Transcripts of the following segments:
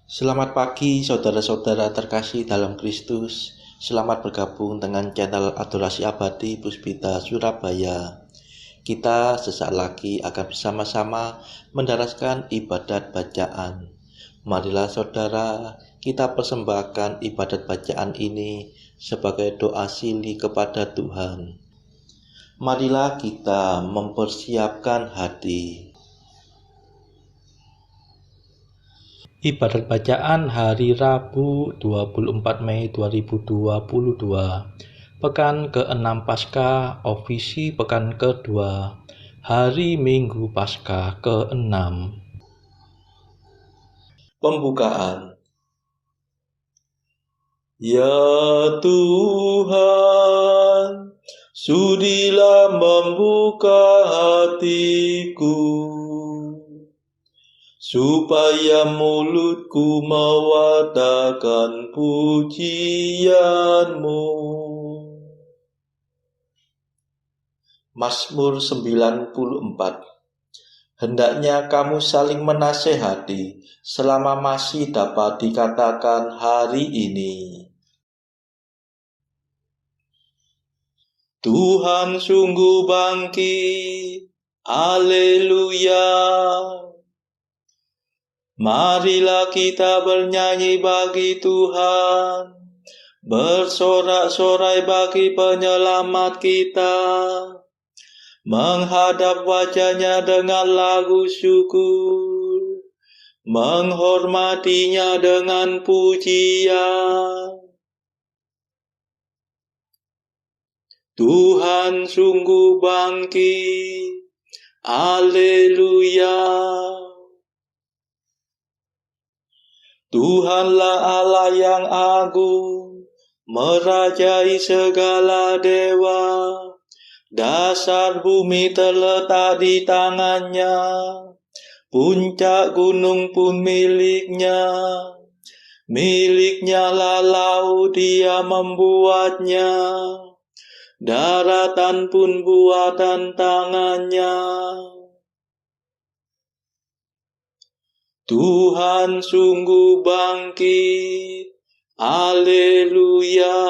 Selamat pagi saudara-saudara terkasih dalam Kristus. Selamat bergabung dengan channel Adorasi Abadi Puspita Surabaya. Kita sesaat lagi akan bersama-sama mendaraskan ibadat bacaan. Marilah saudara, kita persembahkan ibadat bacaan ini sebagai doa sili kepada Tuhan. Marilah kita mempersiapkan hati. Ibadat bacaan hari Rabu 24 Mei 2022, Pekan ke-6 Paskah, Ofisi Pekan kedua, Hari Minggu Paskah ke-6. Pembukaan. Ya Tuhan, sudilah membuka hatiku, supaya mulutku mewartakan pujian-Mu. Mazmur 94. Hendaknya kamu saling menasehati selama masih dapat dikatakan hari ini. Tuhan sungguh bangkit, haleluya. Marilah kita bernyanyi bagi Tuhan, bersorak-sorai bagi penyelamat kita, menghadap wajah-Nya dengan lagu syukur, menghormatinya dengan pujian. Tuhan sungguh bangkit, haleluya. Tuhanlah Allah yang agung, merajai segala dewa. Dasar bumi terletak di tangan-Nya, puncak gunung pun milik-Nya. Milik-Nya lah laut, Dia membuatnya, daratan pun buatan tangan-Nya. Tuhan sungguh bangkit, haleluya.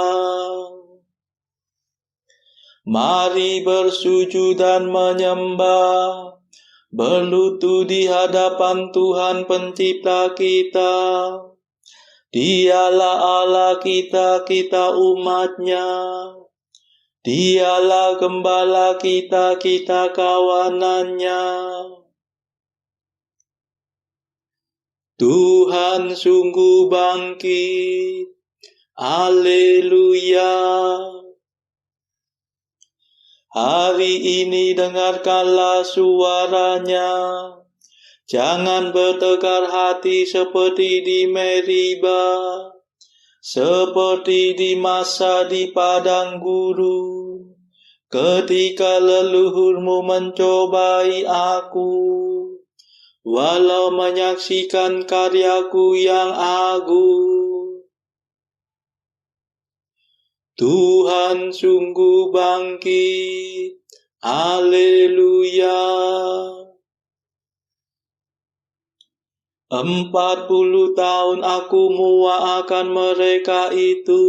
Mari bersujud dan menyembah, berlutut di hadapan Tuhan Pencipta kita. Dialah Allah kita, kita umat-Nya. Dialah gembala kita, kita kawanan-Nya. Tuhan sungguh bangkit, haleluya. Hari ini dengarkanlah suara-Nya, jangan bertegar hati seperti di Meriba, seperti di masa di padang gurun, ketika leluhurmu mencobai aku, walau menyaksikan karyaku yang agung. Tuhan sungguh bangkit, haleluya. 40 tahun aku muak akan mereka itu.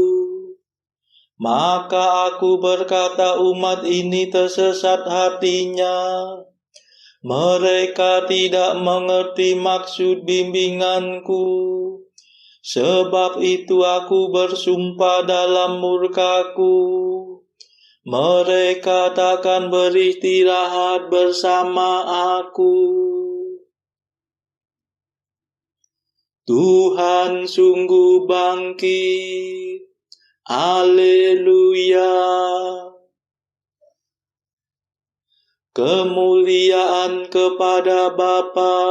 Maka aku berkata, umat ini tersesat hatinya. Mereka tidak mengerti maksud bimbinganku. Sebab itu aku bersumpah dalam murkaku, mereka takkan beristirahat bersama aku. Tuhan sungguh bangkit, haleluya. Kemuliaan kepada Bapa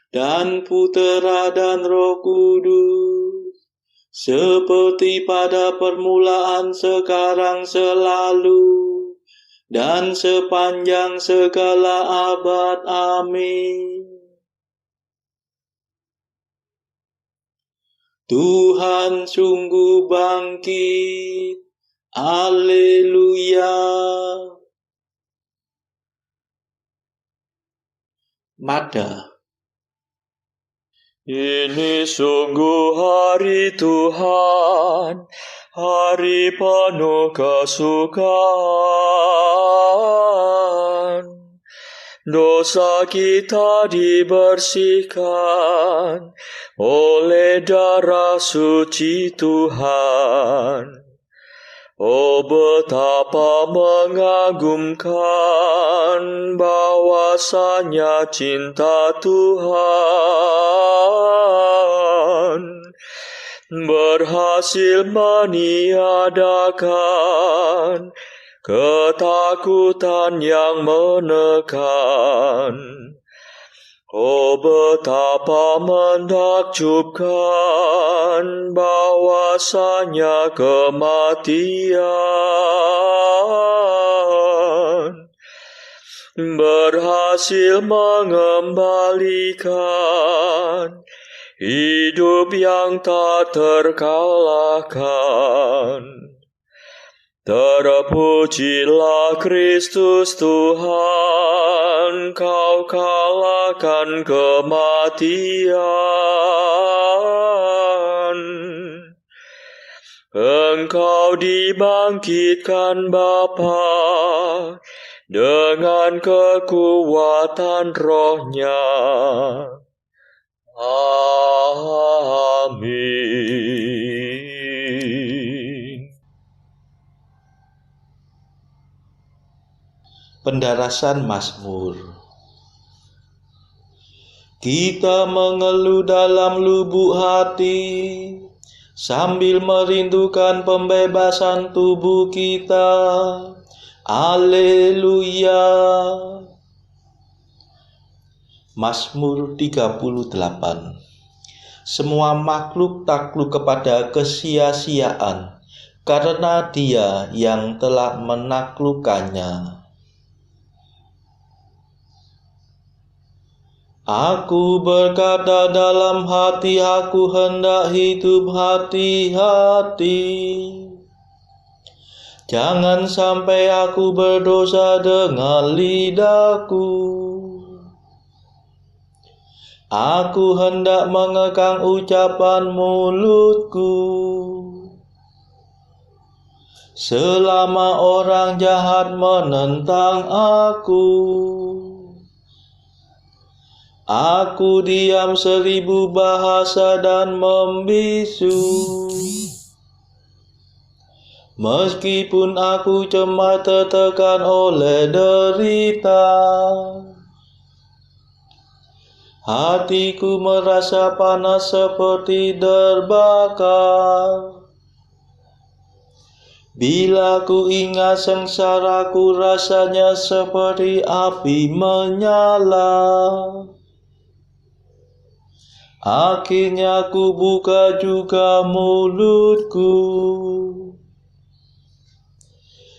dan Putera dan Roh Kudus, seperti pada permulaan, sekarang, selalu, dan sepanjang segala abad. Amin. Tuhan sungguh bangkit, haleluya. Mada. Ini sungguh hari Tuhan, hari penuh kesukaan. Dosa kita dibersihkan oleh darah suci Tuhan. Oh, betapa mengagumkan bahwasanya cinta Tuhan berhasil meniadakan ketakutan yang menekan. Oh, betapa menakjubkan bahwasanya kematian berhasil mengembalikan hidup yang tak terkalahkan. Terpujilah Kristus Tuhan, Kau kalahkan kematian. Engkau dibangkitkan Bapa dengan kekuatan Roh-Nya. Amin. Pendarasan Mazmur. Kita mengeluh dalam lubuk hati, sambil merindukan pembebasan tubuh kita. Haleluya. Mazmur 38. Semua makhluk takluk kepada kesia-siaan, karena Dia yang telah menaklukkannya. Aku berkata dalam hati, aku hendak hidup hati-hati. Jangan sampai aku berdosa dengan lidahku. Aku hendak mengekang ucapan mulutku selama orang jahat menentang aku. Aku diam 1000 bahasa dan membisu. Meskipun aku cemas tertekan oleh derita, hatiku merasa panas seperti terbakar. Bila ku ingat sengsaraku, rasanya seperti api menyala. Akhirnya ku buka juga mulutku.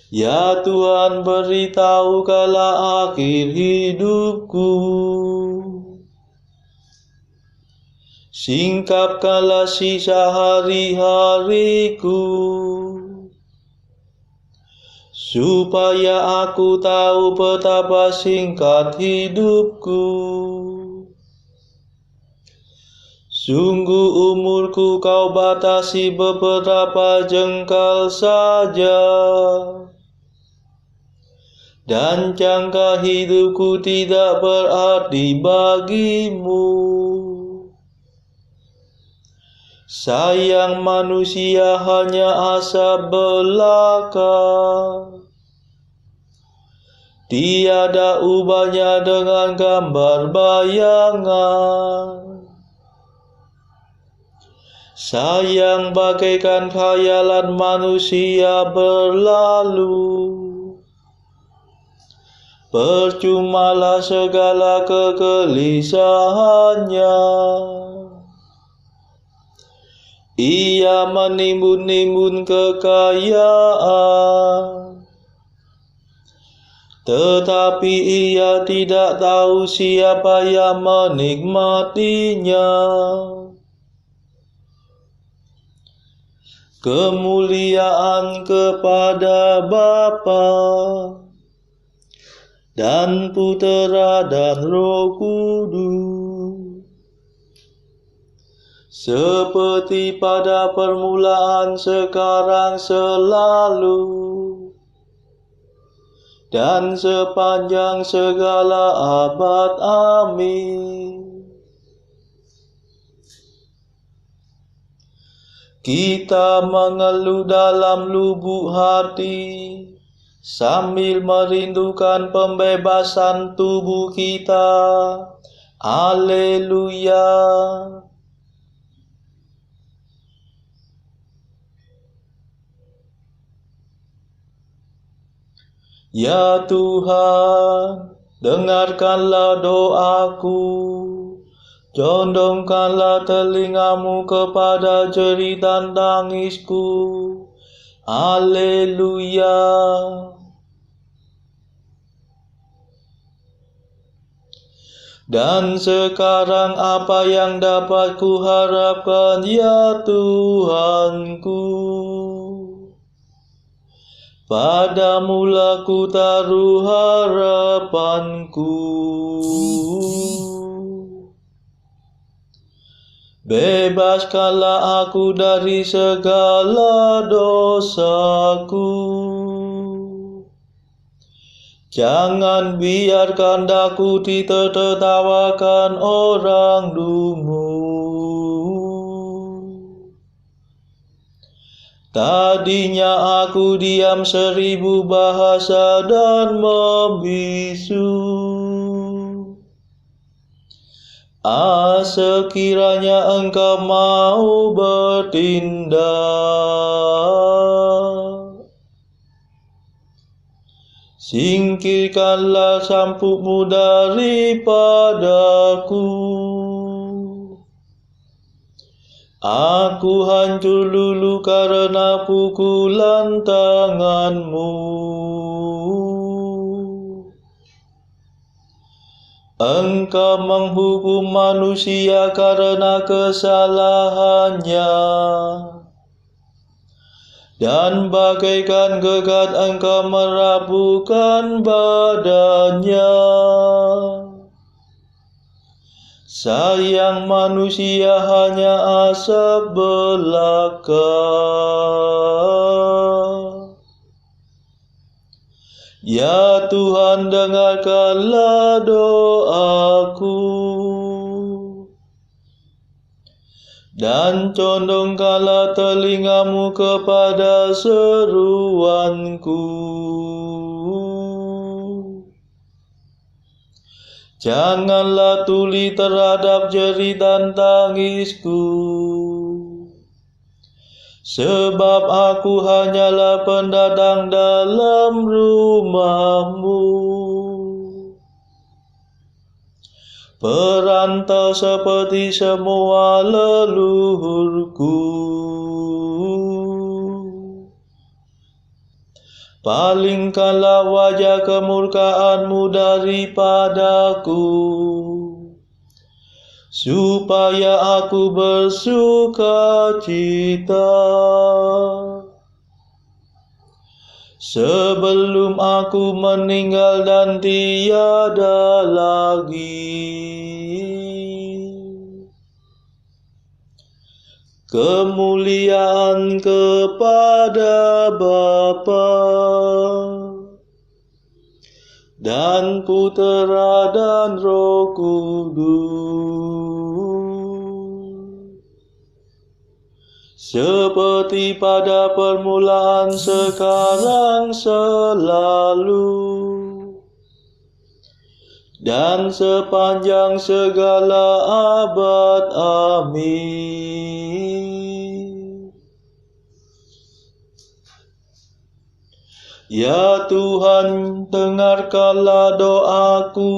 Ya Tuhan, beritahukanlah akhir hidupku. Singkapkanlah sisa hari-hariku, supaya aku tahu betapa singkat hidupku. Sungguh umurku Kau batasi beberapa jengkal saja, dan jangka hidupku tidak berarti bagimu. Sayang manusia hanya asa belaka, tiada ubahnya dengan gambar bayangan. Sayang bagaikan khayalan manusia berlalu. Percumalah segala kegelisahannya. Ia menimbun-nimbun kekayaan, tetapi ia tidak tahu siapa yang menikmatinya. Kemuliaan kepada Bapa dan Putera dan Roh Kudus, seperti pada permulaan, sekarang, selalu, dan sepanjang segala abad. Amin. Kita mengeluh dalam lubuk hati, sambil merindukan pembebasan tubuh kita. Haleluya. Ya Tuhan, dengarkanlah doaku, condongkanlah telingamu kepada jerit dan tangisku. Haleluya. Dan sekarang apa yang dapat kuharapkan, ya Tuhanku? Padamulah ku taruh harapanku. Bebaskanlah aku dari segala dosaku. Jangan biarkan daku ditertawakan orang dungu. Tadinya aku diam 1000 bahasa dan membisu. Sekiranya Engkau mau bertindak, singkirkanlah sampukmu daripadaku. Aku hancur lulu karena pukulan tanganmu. Engkau menghukum manusia karena kesalahannya, dan bagaikan gegat Engkau merapuhkan badannya. Sayang manusia hanya asap belaka. Ya Tuhan, dengarkanlah doaku, dan condongkanlah telingamu kepada seruanku. Janganlah tuli terhadap jerit dan tangisku, sebab aku hanyalah pendatang dalam rumahmu, perantau seperti semua leluhurku. Palingkanlah wajah kemurkaanmu daripadaku, supaya aku bersuka cita. Sebelum aku meninggal dan tiada lagi kemuliaan kepada Bapa dan Putera dan Roh Kudus, seperti pada permulaan, sekarang, selalu, dan sepanjang segala abad. Amin. Ya Tuhan, dengarkanlah doaku,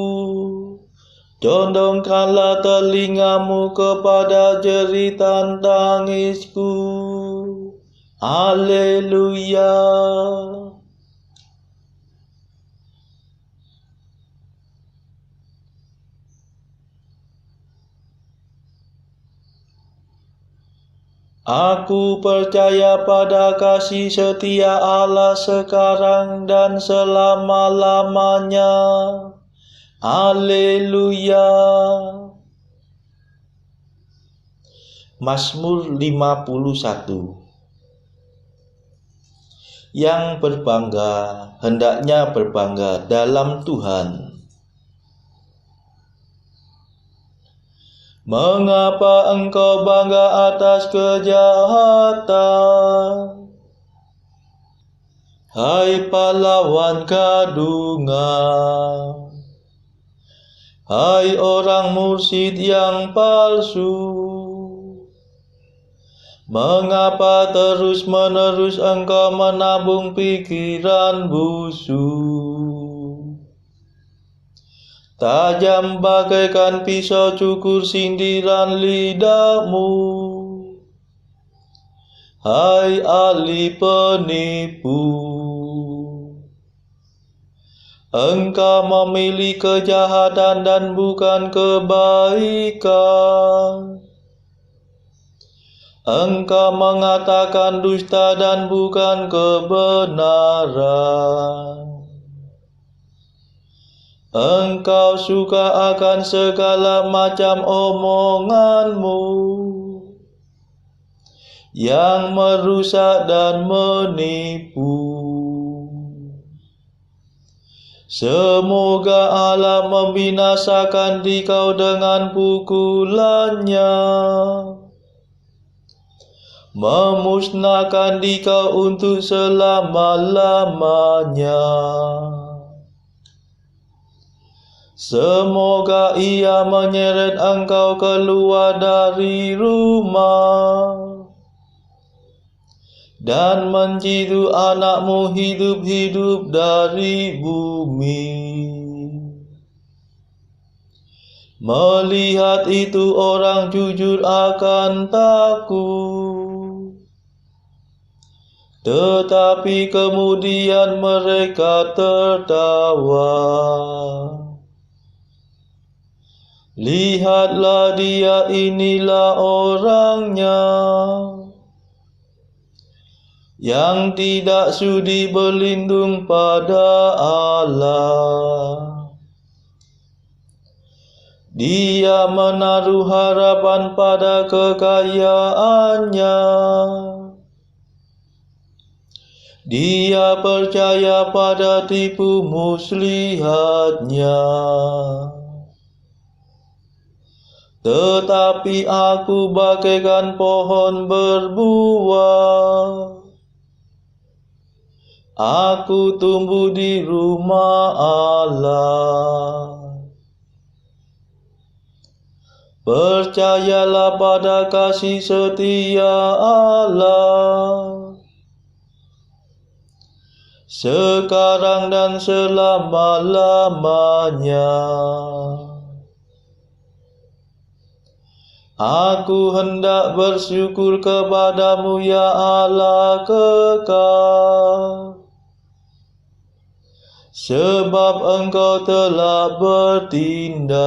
condongkanlah telingamu kepada jeritan tangisku. Haleluya. Aku percaya pada kasih setia Allah sekarang dan selama-lamanya. Haleluya. Mazmur 51. Yang berbangga hendaknya berbangga dalam Tuhan. Mengapa engkau bangga atas kejahatan? Hai pahlawan kadungan, hai orang mursyid yang palsu, mengapa terus-menerus engkau menabung pikiran busuk? Tajam bagaikan pisau cukur sindiran lidahmu, hai ahli penipu. Engkau memilih kejahatan dan bukan kebaikan. Engkau mengatakan dusta dan bukan kebenaran. Engkau suka akan segala macam omonganmu yang merusak dan menipu. Semoga Allah membinasakan dikau dengan pukulannya, memusnahkan dikau untuk selama-lamanya. Semoga ia menyeret engkau keluar dari rumah dan menjitu anakmu hidup-hidup dari bumi. Melihat itu orang jujur akan takut, tetapi kemudian mereka tertawa. Lihatlah dia, inilah orangnya yang tidak sudi berlindung pada Allah. Dia menaruh harapan pada kekayaannya. Dia percaya pada tipu muslihatnya. Tetapi aku bagaikan pohon berbuah. Aku tumbuh di rumah Allah. Percayalah pada kasih setia Allah, sekarang dan selama-lamanya. Aku hendak bersyukur kepadamu ya Allah kekal, sebab engkau telah bertindak.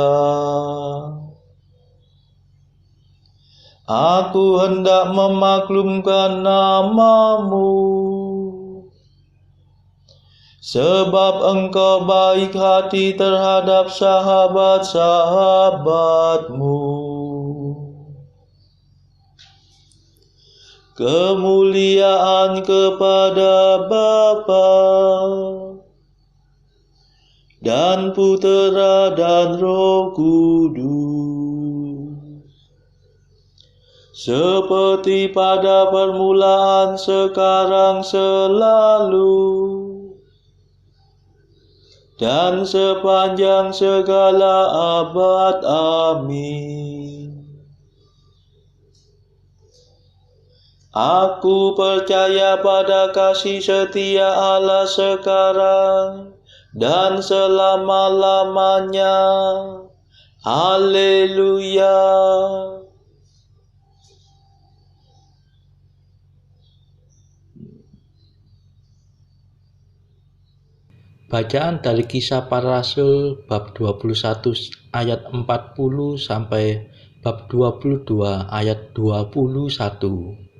Aku hendak memaklumkan namamu, sebab engkau baik hati terhadap sahabat-sahabatmu. Kemuliaan kepada Bapa dan Putera dan Roh Kudus, seperti pada permulaan, sekarang, selalu, dan sepanjang segala abad. Amin. Aku percaya pada kasih setia Allah sekarang dan selama-lamanya. Haleluya. Bacaan dari Kisah Para Rasul bab 21 ayat 40 sampai bab 22 ayat 21.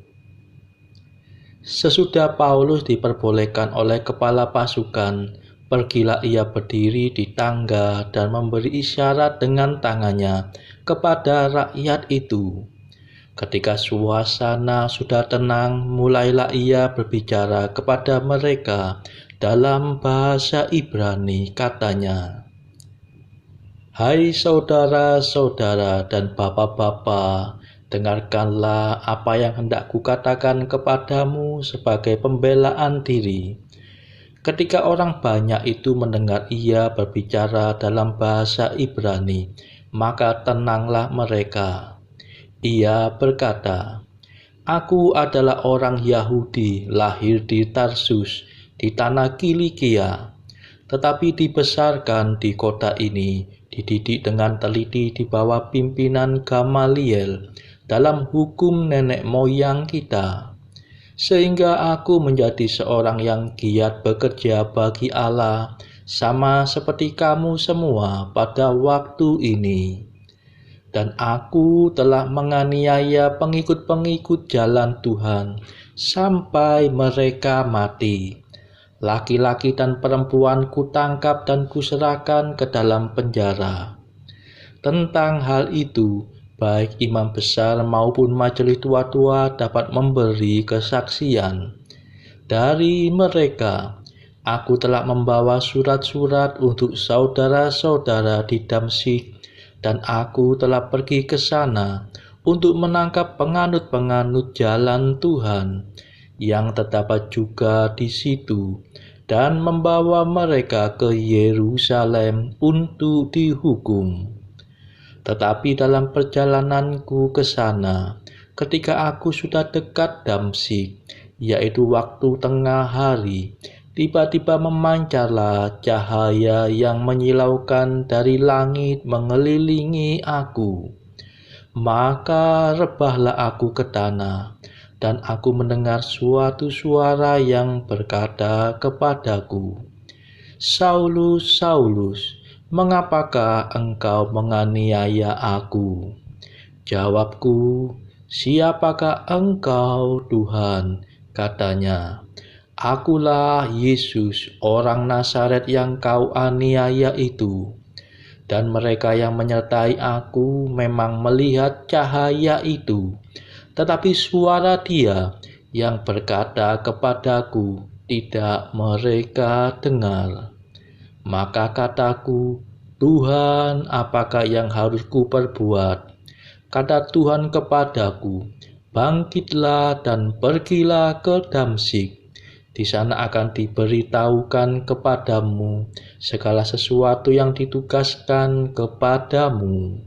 Sesudah Paulus diperbolehkan oleh kepala pasukan, pergilah ia berdiri di tangga dan memberi isyarat dengan tangannya kepada rakyat itu. Ketika suasana sudah tenang, mulailah ia berbicara kepada mereka dalam bahasa Ibrani. Katanya, "Hai saudara-saudara dan bapak-bapak, dengarkanlah apa yang hendak kukatakan kepadamu sebagai pembelaan diri." Ketika orang banyak itu mendengar ia berbicara dalam bahasa Ibrani, maka tenanglah mereka. Ia berkata, "Aku adalah orang Yahudi, lahir di Tarsus, di tanah Kilikia, tetapi dibesarkan di kota ini, dididik dengan teliti di bawah pimpinan Gamaliel dalam hukum nenek moyang kita, sehingga aku menjadi seorang yang giat bekerja bagi Allah, sama seperti kamu semua pada waktu ini. Dan aku telah menganiaya pengikut-pengikut jalan Tuhan sampai mereka mati. Laki-laki dan perempuan kutangkap dan kuserahkan ke dalam penjara. Tentang hal itu, baik imam besar maupun majelis tua-tua dapat memberi kesaksian. Dari mereka, aku telah membawa surat-surat untuk saudara-saudara di Damsyik, dan aku telah pergi ke sana untuk menangkap penganut-penganut jalan Tuhan yang terdapat juga di situ, dan membawa mereka ke Yerusalem untuk dihukum. Tetapi dalam perjalananku ke sana, ketika aku sudah dekat Damsyik, yaitu waktu tengah hari, tiba-tiba memancarlah cahaya yang menyilaukan dari langit mengelilingi aku. Maka rebahlah aku ke tanah, dan aku mendengar suatu suara yang berkata kepadaku, "Saulus, Saulus, mengapakah engkau menganiaya aku?" Jawabku, "Siapakah engkau, Tuhan?" Katanya, "Akulah Yesus, orang Nazaret yang kau aniaya itu." Dan mereka yang menyertai aku memang melihat cahaya itu, tetapi suara Dia yang berkata kepadaku tidak mereka dengar. Maka kataku, "Tuhan, apakah yang harus kuperbuat?" Kata Tuhan kepadaku, "Bangkitlah dan pergilah ke Damsyik. Di sana akan diberitahukan kepadamu segala sesuatu yang ditugaskan kepadamu."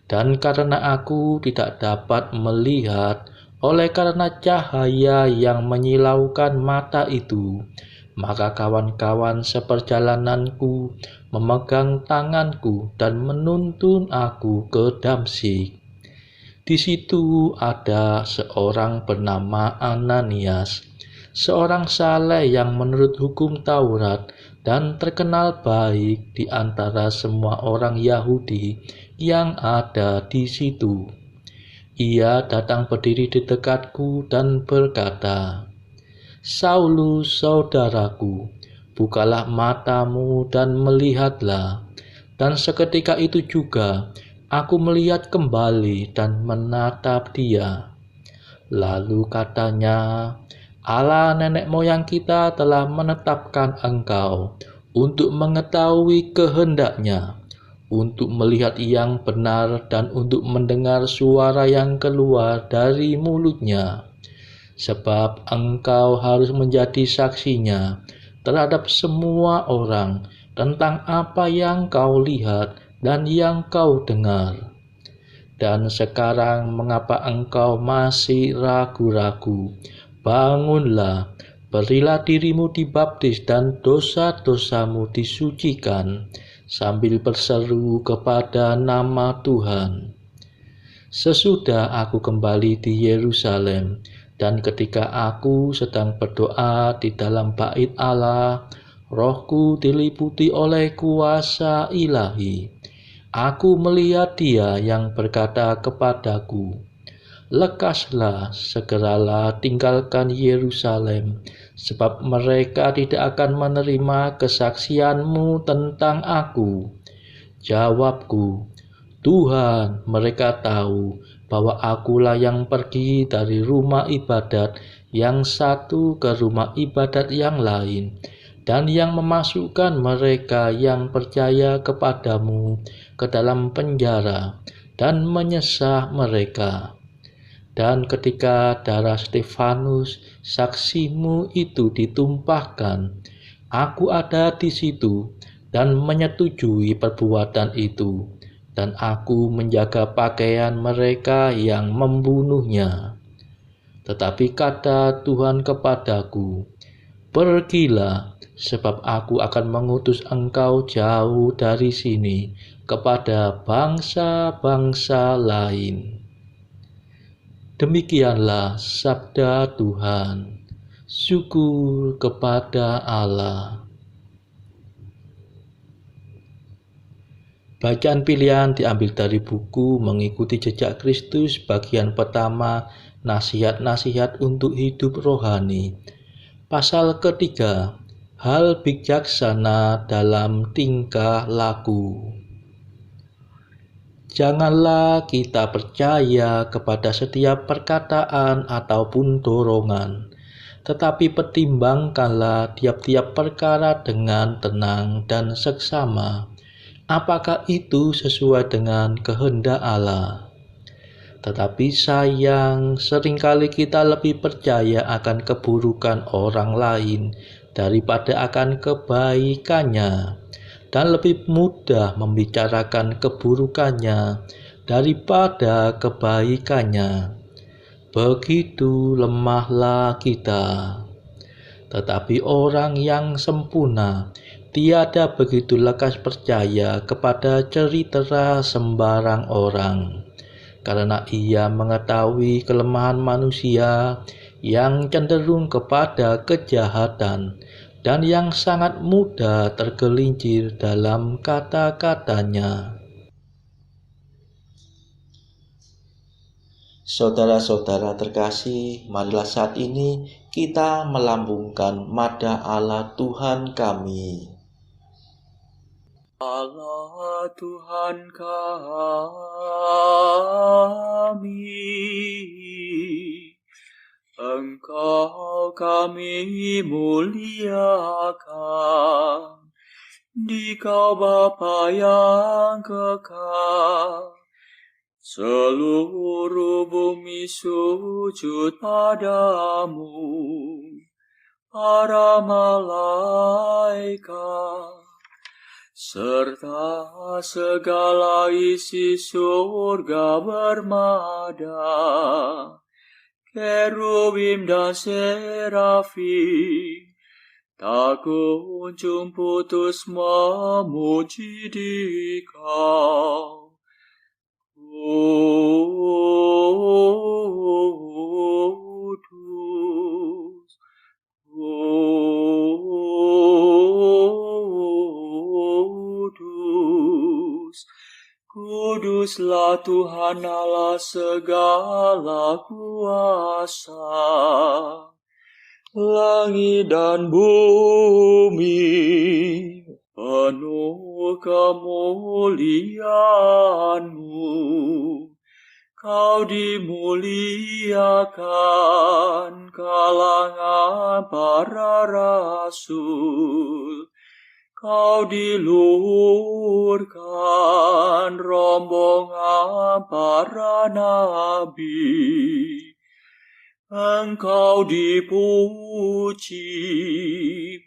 Dan karena aku tidak dapat melihat oleh karena cahaya yang menyilaukan mata itu, maka kawan-kawan seperjalananku memegang tanganku dan menuntun aku ke Damsyik. Di situ ada seorang bernama Ananias, seorang saleh yang menurut hukum Taurat dan terkenal baik di antara semua orang Yahudi yang ada di situ. Ia datang berdiri di dekatku dan berkata, "Saulus, saudaraku, bukalah matamu dan melihatlah." Dan seketika itu juga aku melihat kembali dan menatap dia. Lalu katanya, "Allah nenek moyang kita telah menetapkan engkau untuk mengetahui kehendaknya, untuk melihat yang benar dan untuk mendengar suara yang keluar dari mulutnya. Sebab engkau harus menjadi saksinya terhadap semua orang tentang apa yang kau lihat dan yang kau dengar. Dan sekarang mengapa engkau masih ragu-ragu? Bangunlah, berilah dirimu dibaptis dan dosa-dosamu disucikan, sambil berseru kepada nama Tuhan." Sesudah aku kembali di Yerusalem, dan ketika aku sedang berdoa di dalam bait Allah, rohku diliputi oleh kuasa ilahi. Aku melihat Dia yang berkata kepadaku, "Lekaslah, segeralah tinggalkan Yerusalem, sebab mereka tidak akan menerima kesaksianmu tentang aku." Jawabku, Tuhan, mereka tahu bahwa akulah yang pergi dari rumah ibadat yang satu ke rumah ibadat yang lain, dan yang memasukkan mereka yang percaya kepadamu ke dalam penjara, dan menyesah mereka. Dan ketika darah Stefanus, saksimu itu ditumpahkan, aku ada di situ dan menyetujui perbuatan itu, dan aku menjaga pakaian mereka yang membunuhnya. Tetapi kata Tuhan kepadaku, pergilah, sebab aku akan mengutus engkau jauh dari sini kepada bangsa-bangsa lain. Demikianlah sabda Tuhan. Syukur kepada Allah. Bacaan pilihan diambil dari buku Mengikuti Jejak Kristus bagian pertama, Nasihat-nasihat untuk hidup rohani. Pasal ketiga, hal bijaksana dalam tingkah laku. Janganlah kita percaya kepada setiap perkataan ataupun dorongan, tetapi pertimbangkanlah tiap-tiap perkara dengan tenang dan seksama, apakah itu sesuai dengan kehendak Allah. Tetapi sayang, seringkali kita lebih percaya akan keburukan orang lain daripada akan kebaikannya, dan lebih mudah membicarakan keburukannya daripada kebaikannya. Begitu lemahlah kita. Tetapi orang yang sempurna tiada begitu lekas percaya kepada cerita sembarang orang, karena ia mengetahui kelemahan manusia yang cenderung kepada kejahatan dan yang sangat mudah tergelincir dalam kata-katanya. Saudara-saudara terkasih, marilah saat ini kita melambungkan madah Allah Tuhan kami. Allah Tuhan kami, Engkau kami muliakan, Dikau Bapa yang kekal. Seluruh bumi sujud padamu, para malaikat, serta segala isi surga bermada, kerubim dan serafim, tak kunjung putus memuji Dikau. Kudus, Kudus, Kuduslah Tuhan Allah segala kuasa. Langit dan bumi penuh kemuliaan-Mu. Kau dimuliakan kalangan para rasul. Kau diluhurkan rombongan para nabi. Engkau dipuji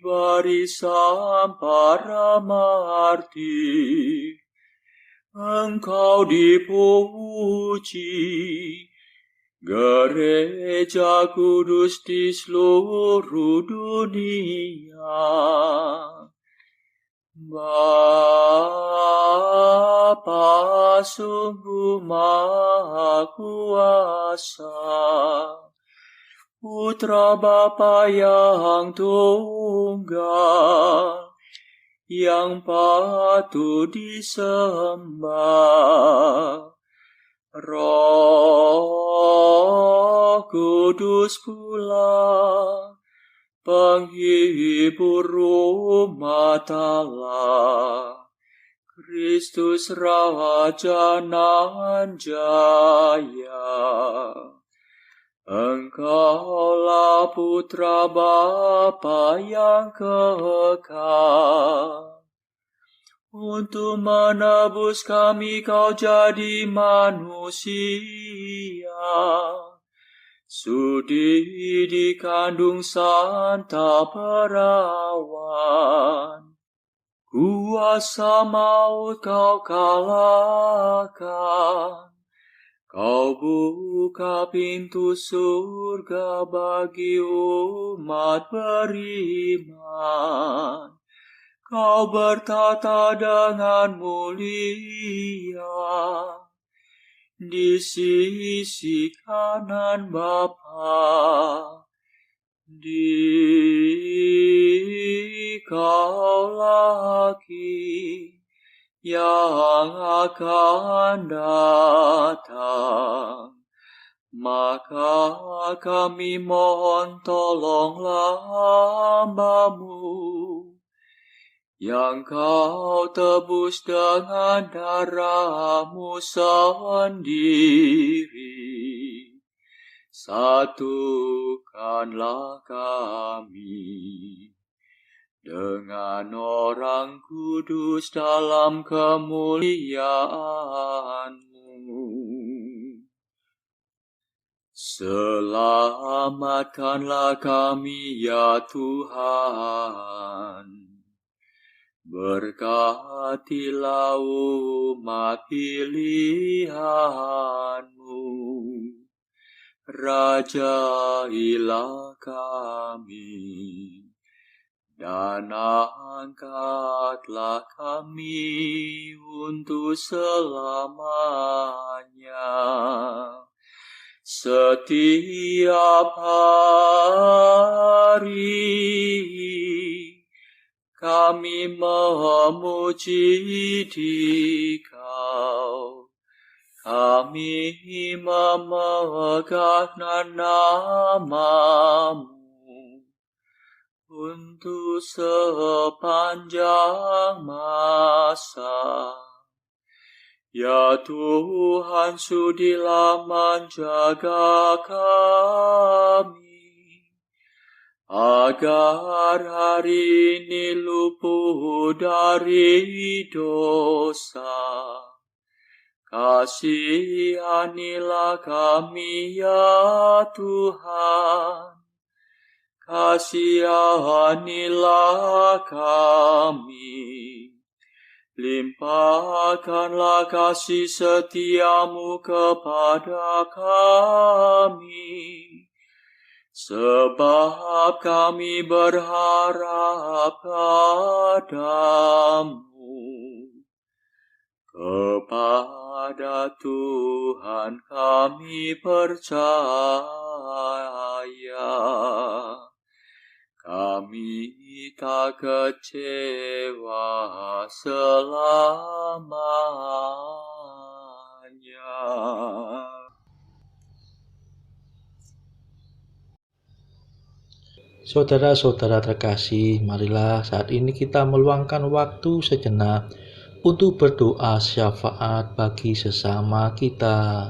barisan para martir. Engkau dipuji gereja kudus di seluruh dunia. Bapa sungguh Maha Kuasa, Putra Bapa yang tunggal, yang patut disembah. Roh Kudus pula, penghibur umat Allah, Kristus Raja nan jaya, Engkaulah Putra Bapa yang kekal. Untuk menebus kami kau jadi manusia, sudi dikandung Santa Perawan. Kuasa maut kau kalahkan, kau buka pintu surga bagi umat beriman. Kau bertata dengan mulia di sisi kanan Bapa. Dikau lagi yang akan datang, maka kami mohon tolonglah hamba-Mu yang kau tebus dengan darah-Mu sendiri. Satukanlah kami dengan orang kudus dalam kemuliaan-Mu. Selamatkanlah kami ya Tuhan. Berkatilah umat pilihan-Mu. Rajailah kami, dan angkatlah kami untuk selamanya. Setiap hari kami memuji Dikau, kami memegang nama-Mu untuk sepanjang masa. Ya Tuhan, sudilah menjaga kami, agar hari ini luput dari dosa. Kasihanilah kami ya Tuhan, kasihanilah kami. Limpahkanlah kasih setia-Mu kepada kami, sebab kami berharap padamu. Kepada Tuhan kami percaya, kami tak kecewa selamanya. Saudara-saudara terkasih, marilah saat ini kita meluangkan waktu sejenak untuk berdoa syafaat bagi sesama kita.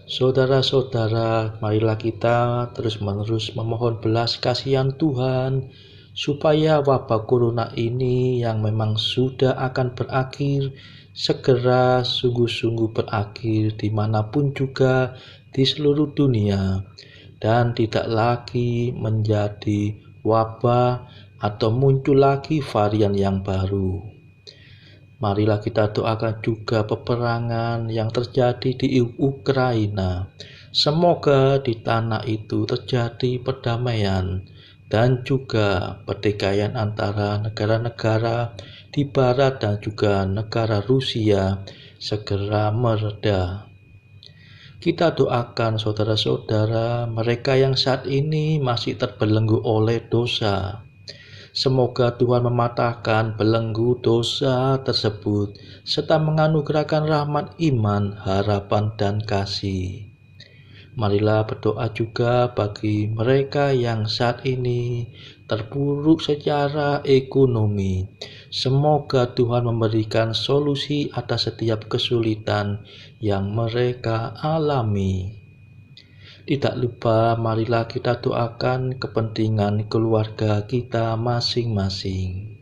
Saudara-saudara, marilah kita terus-menerus memohon belas kasihan Tuhan, supaya wabah corona ini yang memang sudah akan berakhir, segera sungguh-sungguh berakhir dimanapun juga di seluruh dunia, dan tidak lagi menjadi wabah atau muncul lagi varian yang baru. Marilah kita doakan juga peperangan yang terjadi di Ukraina. Semoga di tanah itu terjadi perdamaian dan juga perdamaian antara negara-negara di barat dan juga negara Rusia segera mereda. Kita doakan saudara-saudara mereka yang saat ini masih terbelenggu oleh dosa. Semoga Tuhan mematahkan belenggu dosa tersebut, serta menganugerahkan rahmat iman, harapan, dan kasih. Marilah berdoa juga bagi mereka yang saat ini terpuruk secara ekonomi. Semoga Tuhan memberikan solusi atas setiap kesulitan yang mereka alami. Tidak lupa, marilah kita doakan kepentingan keluarga kita masing-masing.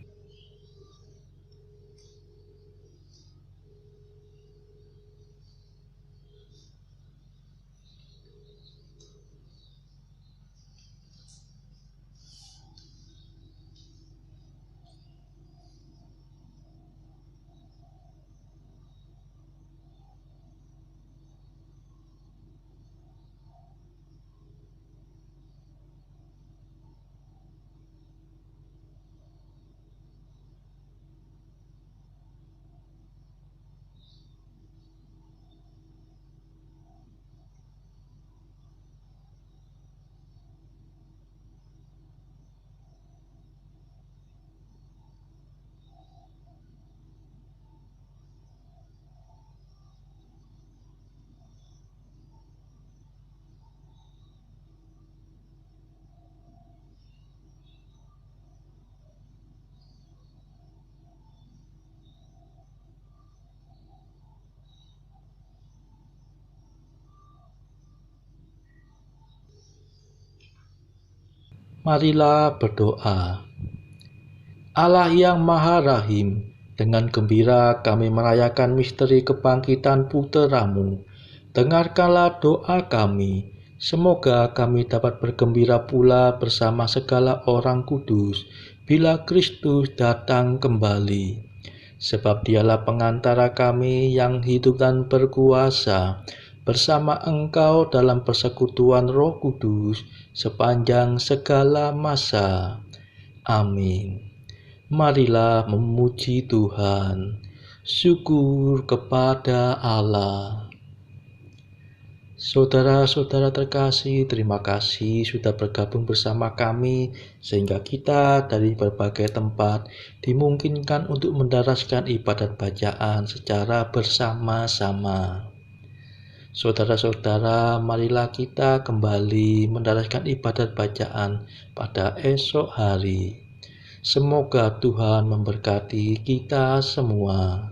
Marilah berdoa. Allah yang Maha Rahim, dengan gembira kami merayakan misteri kebangkitan Putra-Mu. Dengarkanlah doa kami. Semoga kami dapat bergembira pula bersama segala orang kudus bila Kristus datang kembali. Sebab Dialah pengantara kami yang hidup dan berkuasa bersama Engkau dalam persekutuan Roh Kudus sepanjang segala masa. Amin. Marilah memuji Tuhan. Syukur kepada Allah. Saudara-saudara terkasih, terima kasih sudah bergabung bersama kami sehingga kita dari berbagai tempat dimungkinkan untuk mendaraskan ibadat bacaan secara bersama-sama. Saudara-saudara, marilah kita kembali mendaraskan ibadat bacaan pada esok hari. Semoga Tuhan memberkati kita semua.